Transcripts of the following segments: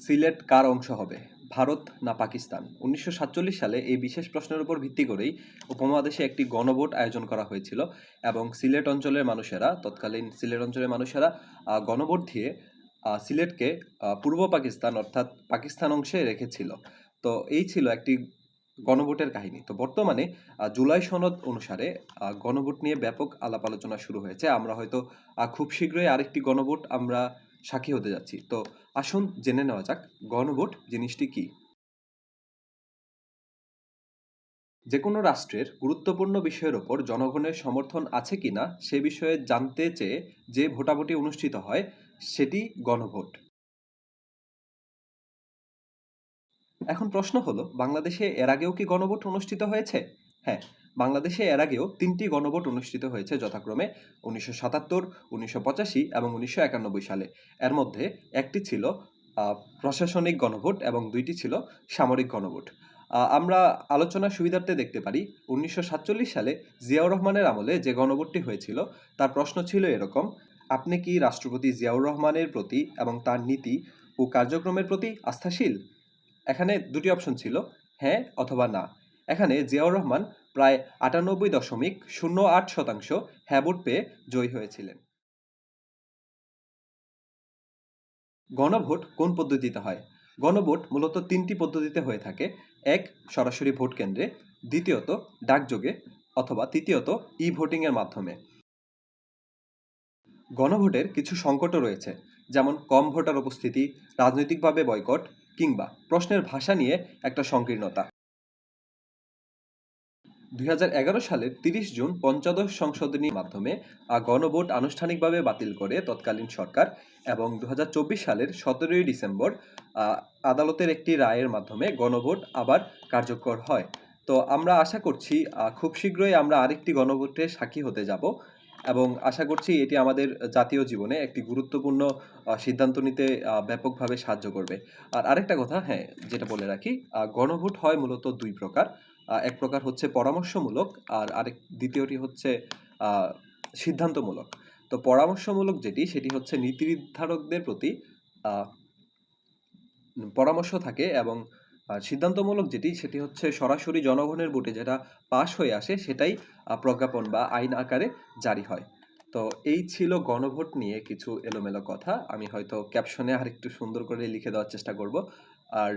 সিলেট কার অংশ হবে, ভারত না পাকিস্তান? ১৯৪৭ সালে এই বিশেষ প্রশ্নের উপর ভিত্তি করেই উপমহাদেশে একটি গণভোট আয়োজন করা হয়েছিল এবং সিলেট অঞ্চলের মানুষেরা, তৎকালীন সিলেট অঞ্চলের মানুষেরা গণভোট দিয়ে সিলেটকে পূর্ব পাকিস্তান অর্থাৎ পাকিস্তান অংশে রেখেছিল। তো এই ছিল একটি গণভোটের কাহিনী। তো বর্তমানে জুলাই সনদ অনুসারে গণভোট নিয়ে ব্যাপক আলাপ আলোচনা শুরু হয়েছে। আমরা হয়তো খুব শীঘ্রই আরেকটি গণভোট আমরা সাক্ষী হতে যাচ্ছি। তো আসুন জেনে নেওয়া যাক গণভোট জিনিসটি কি। যে কোনো রাষ্ট্রের গুরুত্বপূর্ণ বিষয়ের ওপর জনগণের সমর্থন আছে কিনা সে বিষয়ে জানতে চেয়ে যে ভোটাভুটি অনুষ্ঠিত হয় সেটি গণভোট। এখন প্রশ্ন হলো, বাংলাদেশে এর আগেও কি গণভোট অনুষ্ঠিত হয়েছে? হ্যাঁ, বাংলাদেশে এর আগেও ৩টি গণভোট অনুষ্ঠিত হয়েছে, যথাক্রমে ১৯৭৭, ১৯৮৫ এবং ১৯৯১ সালে। এর মধ্যে একটি ছিল প্রশাসনিক গণভোট এবং ২টি ছিল সামরিক গণভোট। আমরা আলোচনার সুবিধার্থে দেখতে পারি ১৯৪৭ সালে জিয়াউর রহমানের আমলে যে গণভোটটি হয়েছিল তার প্রশ্ন ছিল এরকম: আপনি কি রাষ্ট্রপতি জিয়াউর রহমানের প্রতি এবং তার নীতি ও কার্যক্রমের প্রতি আস্থাশীল? এখানে দুটি অপশন ছিল, হ্যাঁ অথবা না। এখানে জিয়াউর রহমান প্রায় ৯৮.০৮% হ্যাঁ ভোট পেয়ে জয়ী হয়েছিলেন। গণভোট কোন পদ্ধতিতে হয়? গণভোট মূলত ৩টি পদ্ধতিতে হয়ে থাকে। এক, সরাসরি ভোট কেন্দ্রে; দ্বিতীয়ত ডাকযোগে; অথবা তৃতীয়ত ই-ভোটিং এর মাধ্যমে। গণভোটের কিছু সংকটও রয়েছে, যেমন কম ভোটার উপস্থিতি, রাজনৈতিকভাবে বয়কট, কিংবা প্রশ্নের ভাষা নিয়ে একটা সংকীর্ণতা। ২০১১ সালের ৩০ জুন পঞ্চদশ সংশোধনীর মাধ্যমে গণভোট আনুষ্ঠানিকভাবে বাতিল করে তৎকালীন সরকার, এবং ২০২৪ সালের ১৭ই ডিসেম্বর আদালতের একটি রায়ের মাধ্যমে গণভোট আবার কার্যকর হয়। তো আমরা আশা করছি খুব শীঘ্রই আমরা আরেকটি গণভোটের সাক্ষী হতে যাব, এবং আশা করছি এটি আমাদের জাতীয় জীবনে একটি গুরুত্বপূর্ণ সিদ্ধান্ত নিতে ব্যাপকভাবে সাহায্য করবে। আর আরেকটা কথা, হ্যাঁ, যেটা বলে রাখি, গণভোট হয় মূলত দুই প্রকার। এক প্রকার হচ্ছে পরামর্শমূলক, আর দ্বিতীয়টি হচ্ছে আহ, সিদ্ধান্তমূলক। তো পরামর্শমূলক যেটি, সেটি হচ্ছে নীতি নির্ধারকদের প্রতি আহ, পরামর্শ থাকে, এবং সিদ্ধান্তমূলক যেটি, সেটি হচ্ছে সরাসরি জনগণের ভোটে যেটা পাশ হয়ে আসে সেটাই প্রজ্ঞাপন বা আইন আকারে জারি হয়। তো এই ছিল গণভোট নিয়ে কিছু এলোমেলো কথা। আমি হয়তো ক্যাপশনে আরেকটু সুন্দর করে লিখে দেওয়ার চেষ্টা করব। আর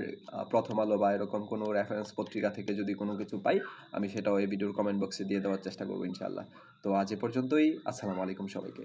প্রথম আলো বা এরকম কোনো রেফারেন্স পত্রিকা থেকে যদি কোনো কিছু পাই, আমি সেটাও এই ভিডিওর কমেন্ট বক্সে দিয়ে দেওয়ার চেষ্টা করবো ইনশাআল্লাহ। তো আজ এ পর্যন্তই। আসসালামু আলাইকুম সবাইকে।